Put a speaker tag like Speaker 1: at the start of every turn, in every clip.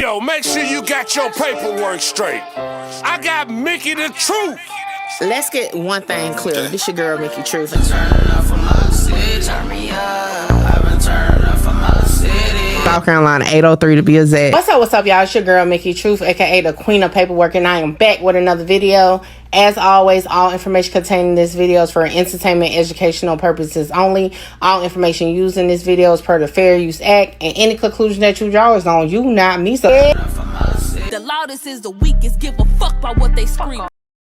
Speaker 1: Yo, make sure you got your paperwork straight. I got Mickey the Truth.
Speaker 2: Let's get one thing clear. This your girl, Mickey Truth. South Carolina, 803 to be exact. What's up, y'all? It's your girl, Mickey Truth, aka the Queen of Paperwork, and I am back with another video. As always, all information contained in this video is for entertainment, educational purposes only. All information used in this video is per the Fair Use Act, and any conclusion that you draw is on you, not me. So
Speaker 3: the loudest is the weakest. Give a fuck about what they scream.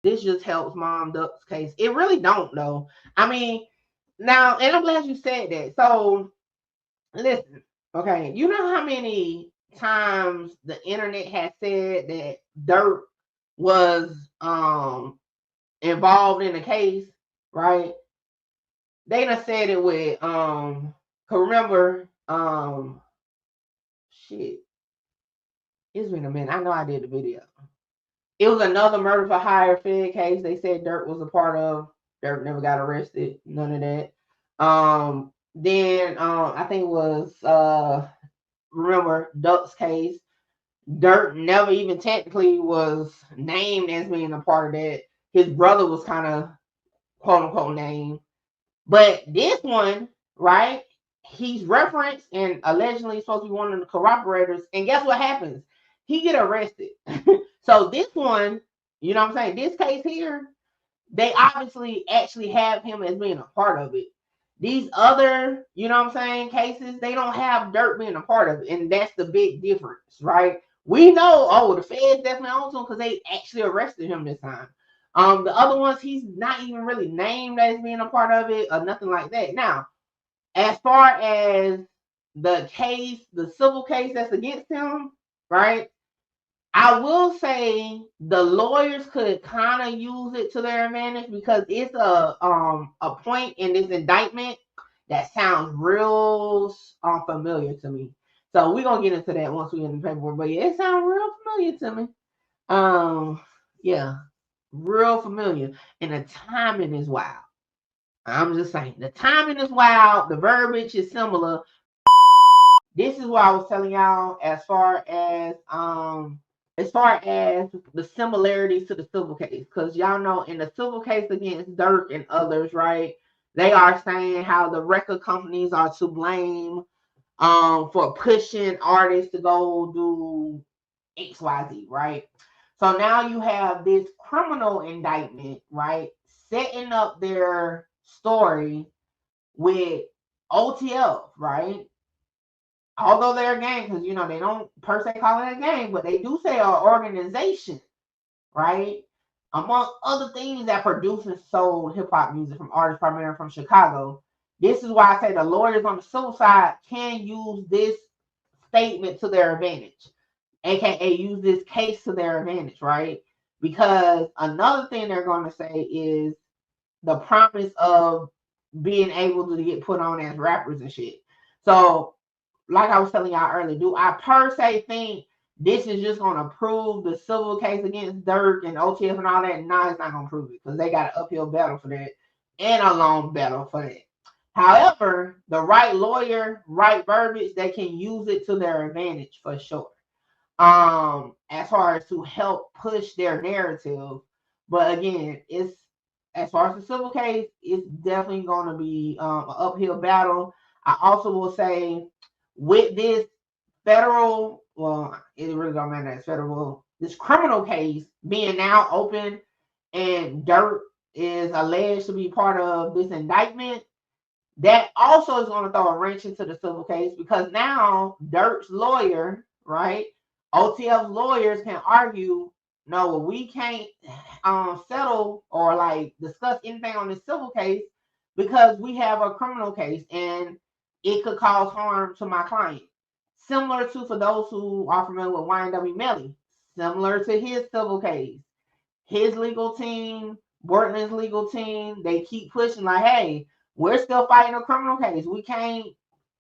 Speaker 2: This just helps Mom Duck's case. It really don't, though. I mean, now, and I'm glad you said that. So, listen, okay, you know how many times the internet has said that Durk was involved in the case, right? They done said it with remember, shit. It's been a minute. I know I did the video. It was another murder for hire Fed case they said Durk was a part of. Durk never got arrested. None of that. Then I think it was remember Duck's case. Durk never even technically was named as being a part of that. His brother was kind of quote unquote named. But this one, right? He's referenced and allegedly supposed to be one of the corroborators. And guess what happens? He get arrested. So this one, you know what I'm saying? This case here, they obviously actually have him as being a part of it. These other, you know what I'm saying, cases, they don't have Durk being a part of it. And that's the big difference, right? We know, oh, the feds definitely own him because they actually arrested him this time. The other ones, he's not even really named as being a part of it or nothing like that. Now, as far as the case, the civil case that's against him, right? I will say the lawyers could kind of use it to their advantage because it's a point in this indictment that sounds real familiar to me. So we're gonna get into that once we get in the paperwork. But yeah, it sounds real familiar to me. Yeah, real familiar. And the timing is wild. I'm just saying the timing is wild. The verbiage is similar. This is what I was telling y'all as far as the similarities to the civil case, because y'all know in the civil case against Durk and others, right, they are saying how the record companies are to blame for pushing artists to go do XYZ, right? So now you have this criminal indictment, right, setting up their story with OTF, right? Although they're a gang, because, you know, they don't per se call it a gang, but they do say an organization, right? Among other things that produce and sold hip-hop music from artists primarily from Chicago. This is why I say the lawyers on the civil side can use this statement to their advantage, aka use this case to their advantage, right? Because another thing they're going to say is the promise of being able to get put on as rappers and shit. So, like I was telling y'all earlier, do I per se think this is just going to prove the civil case against Durk and OTF and all that? No, it's not going to prove it because they got an uphill battle for that and a long battle for that. However, the right lawyer, right verbiage, they can use it to their advantage for sure. As far as to help push their narrative. But again, it's as far as the civil case, it's definitely going to be an uphill battle. I also will say, with this federal, well, it really don't matter, it's federal, this criminal case being now open and Durk is alleged to be part of this indictment, that also is going to throw a wrench into the civil case because now Durk's lawyer, right, OTF's lawyers can argue, no, we can't settle or like discuss anything on this civil case because we have a criminal case and it could cause harm to my client. Similar to, for those who are familiar with YNW Melly, similar to his civil case. His legal team, Bortman's legal team, they keep pushing like, hey, we're still fighting a criminal case. We can't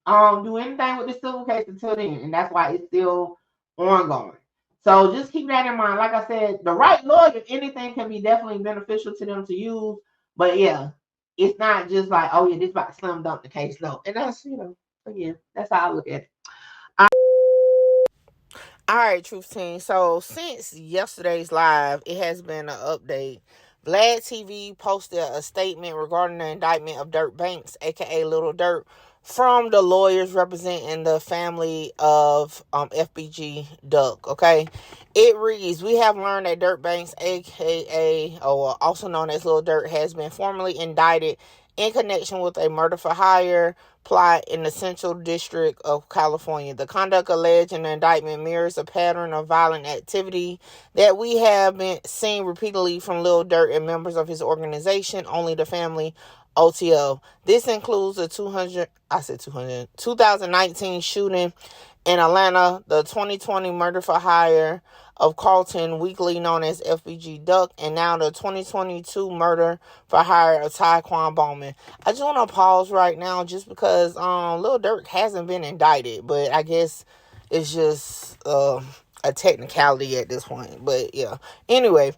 Speaker 2: do anything with this civil case until then. And that's why it's still ongoing. So just keep that in mind. Like I said, the right lawyer, if anything, can be definitely beneficial to them to use. But yeah, it's not just like, oh yeah, this about to slam dunk the case. No. And that's, you know, again, that's how I look at it. All right, Truth Team. So since yesterday's live, it has been an update. Vlad TV posted a statement regarding the indictment of Durk Banks, aka Lil Durk, from the lawyers representing the family of FBG Duck. Okay, it reads: "We have learned that Durk Banks, aka or also known as Lil Durk, has been formally indicted in connection with a murder for hire plot in the Central District of California. The conduct alleged in the indictment mirrors a pattern of violent activity that we have been seeing repeatedly from Lil Durk and members of his organization, Only the Family, OTL. This includes the 2019 shooting in Atlanta, the 2020 murder for hire of Carlton, weekly known as FBG Duck, and now the 2022 murder for hire of Taekwon Bowman." I just want to pause right now just because Lil Durk hasn't been indicted, but I guess it's just a technicality at this point. But yeah, anyway,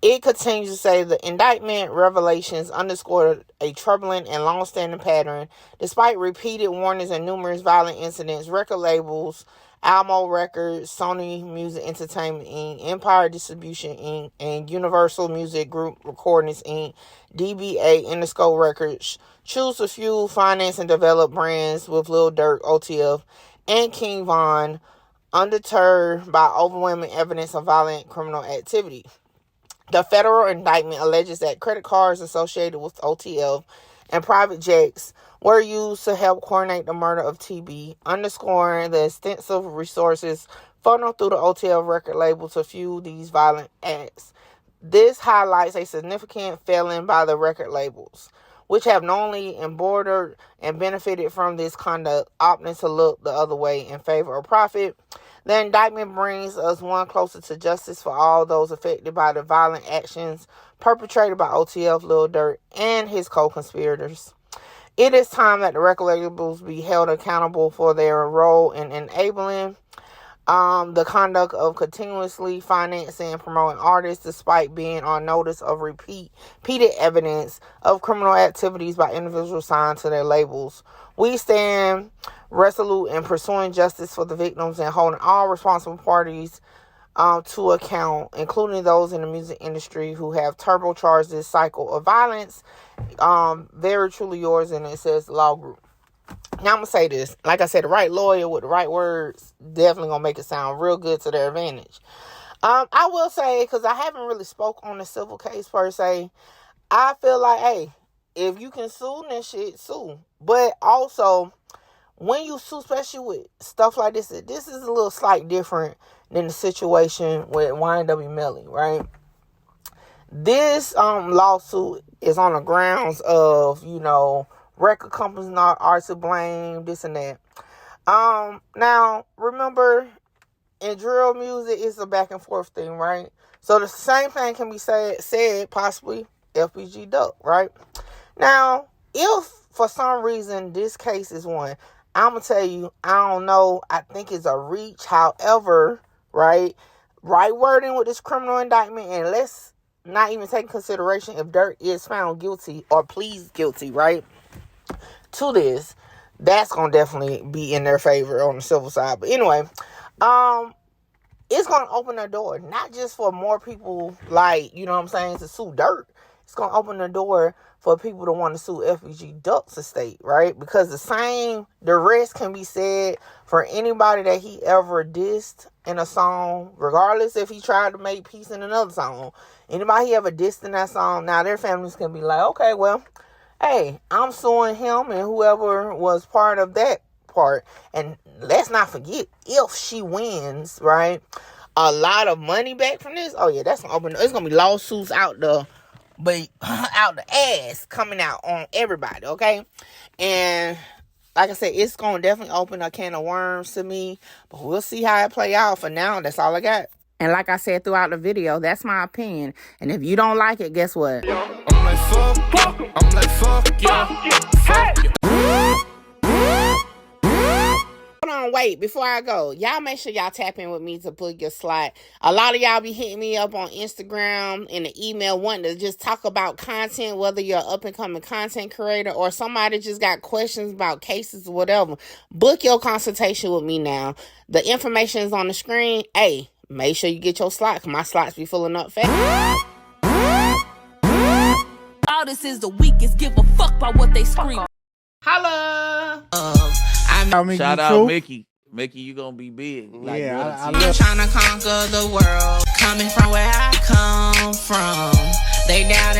Speaker 2: it continues to say the indictment revelations underscore a troubling and long-standing pattern. Despite repeated warnings and numerous violent incidents, record labels Almo Records, Sony Music Entertainment Inc., Empire Distribution Inc., and Universal Music Group Recordings Inc., DBA Interscope Records choose to fuel, finance, and develop brands with Lil Durk, OTF, and King Von, undeterred by overwhelming evidence of violent criminal activity. The federal indictment alleges that credit cards associated with OTF and private jets were used to help coordinate the murder of TB, underscoring the extensive resources funneled through the OTF record label to fuel these violent acts. This highlights a significant failing by the record labels, which have knowingly embroidered and benefited from this conduct, opting to look the other way in favor of profit. The indictment brings us one closer to justice for all those affected by the violent actions perpetrated by OTF, Lil Durk, and his co-conspirators. It is time that the record labels be held accountable for their role in enabling the conduct of continuously financing and promoting artists despite being on notice of repeated evidence of criminal activities by individuals signed to their labels. We stand resolute in pursuing justice for the victims and holding all responsible parties to account, including those in the music industry who have turbocharged this cycle of violence. Very truly yours, and it says Law Group. Now I'm going to say this. Like I said, the right lawyer with the right words definitely going to make it sound real good to their advantage. I will say, because I haven't really spoke on the civil case per se, I feel like, hey, if you can sue, then shit, sue. But also, when you sue, especially with stuff like this is a little slight different than the situation with YNW Melly, right? This lawsuit is on the grounds of, record companies are to blame, this and that. Now, remember, in drill music, it's a back and forth thing, right? So the same thing can be said possibly FBG Duck, right? Now, if for some reason this case is one, I'm going to tell you, I don't know, I think it's a reach. However, right wording with this criminal indictment, and let's not even take in consideration if Durk is found guilty or pleads guilty, right, to this, that's going to definitely be in their favor on the civil side. But anyway, it's going to open the door, not just for more people like, to sue Durk. It's going to open the door for people to want to sue FBG Duck's estate, right? Because the rest can be said for anybody that he ever dissed in a song, regardless if he tried to make peace in another song. Anybody he ever dissed in that song, now their families can be like, okay, well, hey, I'm suing him and whoever was part of that part. And let's not forget, if she wins, right, a lot of money back from this, oh yeah, that's going to open, it's going to be lawsuits out the ass coming out on everybody, okay? And like I said, it's going to definitely open a can of worms to me, but we'll see how it play out. For now, that's all I got. And like I said throughout the video, that's my opinion. And if you don't like it, guess what?
Speaker 4: I'm like, fuck yeah. Fuck yeah.
Speaker 2: Hold on, wait, before I go, y'all make sure y'all tap in with me to book your slot. A lot of y'all be hitting me up on Instagram and the email wanting to just talk about content, whether you're an up-and-coming content creator or somebody just got questions about cases or whatever. Book your consultation with me now. The information is on the screen. Hey, make sure you get your slot, because my slots be filling up fast.
Speaker 3: All this is the weakest. Give a fuck about what they scream.
Speaker 2: Holla!
Speaker 4: Shout out Mickey. Mickey, you gonna be big. Like,
Speaker 5: Yeah,
Speaker 4: I'm
Speaker 5: trying to conquer the world. Coming from where I come from. They down